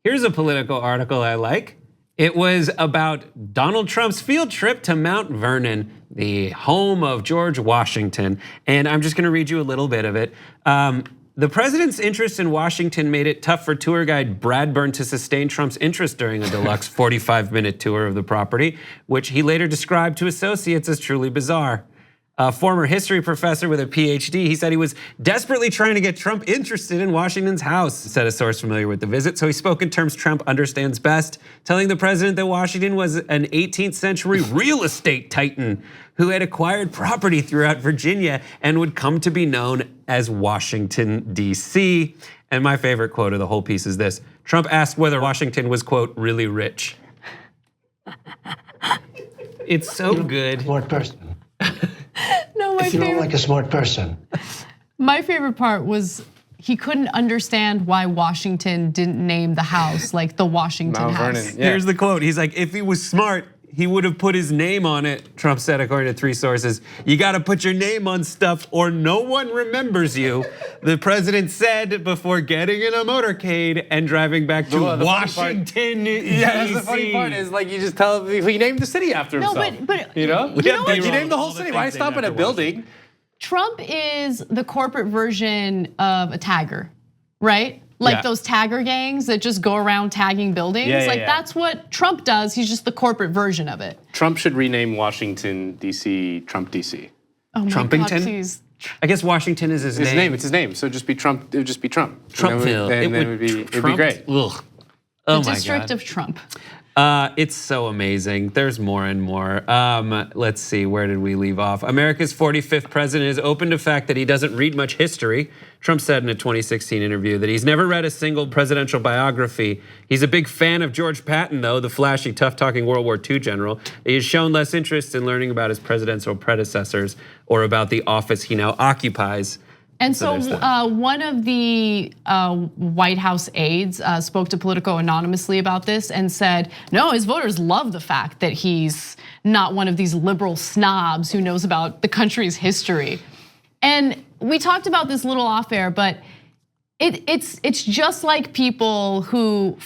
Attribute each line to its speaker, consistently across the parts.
Speaker 1: Here's a political article I like. It was about Donald Trump's field trip to Mount Vernon, the home of George Washington. And I'm just gonna read you a little bit of it. The president's interest in Washington made it tough for tour guide Bradburn to sustain Trump's interest during a deluxe 45-minute tour of the property, which he later described to associates as truly bizarre. A former history professor with a PhD, he said he was desperately trying to get Trump interested in Washington's house, said a source familiar with the visit. So he spoke in terms Trump understands best, telling the president that Washington was an 18th century real estate titan who had acquired property throughout Virginia and would come to be known as Washington, D.C. And my favorite quote of the whole piece is this: Trump asked whether Washington was, quote, really rich. It's so good.
Speaker 2: Smart person.
Speaker 3: No,
Speaker 2: if you don't like a smart person.
Speaker 3: My favorite part was he couldn't understand why Washington didn't name the house like the Washington
Speaker 4: Mount
Speaker 3: House.
Speaker 4: Vernon, yeah.
Speaker 1: Here's the quote. He's like, if he was smart, he would have put his name on it, Trump said, according to 3 sources. You gotta put your name on stuff or no one remembers you, the president said before getting in a motorcade and driving back to Washington, D.C.
Speaker 4: Yeah, that's the funny part is like you just tell him he named the city after himself.
Speaker 3: No, but
Speaker 4: you know
Speaker 3: what?
Speaker 4: He named the whole city. Why stop at a building?
Speaker 3: Trump is the corporate version of a tagger, right? Like those tagger gangs that just go around tagging buildings. That's what Trump does. He's just the corporate version of it.
Speaker 4: Trump should rename Washington, D.C. Trump, D.C.
Speaker 3: Oh my
Speaker 1: Trumpington?
Speaker 3: God, please.
Speaker 1: I guess Washington is his name.
Speaker 4: It's his name. So just be Trump. It would just be Trump.
Speaker 1: Trumpville.
Speaker 4: And then it would be great.
Speaker 1: Ugh.
Speaker 3: The District of Trump.
Speaker 1: It's so amazing. There's more and more. Let's see, where did we leave off? America's 45th president is open to the fact that he doesn't read much history. Trump said in a 2016 interview that he's never read a single presidential biography. He's a big fan of George Patton, though, the flashy, tough-talking World War II general. He has shown less interest in learning about his presidential predecessors or about the office he now occupies.
Speaker 3: And so one of the White House aides spoke to Politico anonymously about this and said, no, his voters love the fact that he's not one of these liberal snobs who knows about the country's history. And we talked about this a little off air, but it's just like people who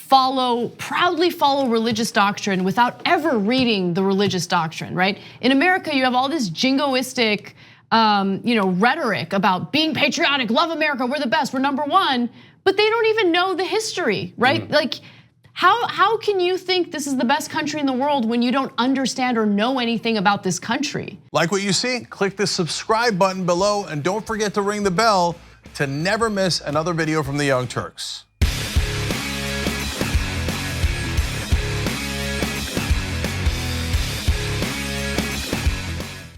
Speaker 3: proudly follow religious doctrine without ever reading the religious doctrine, right? In America, you have all this jingoistic rhetoric about being patriotic, love America, we're the best, we're number one, but they don't even know the history, right? Like, how can you think this is the best country in the world when you don't understand or know anything about this country?
Speaker 5: Like what you see? Click the subscribe button below and don't forget to ring the bell to never miss another video from the Young Turks.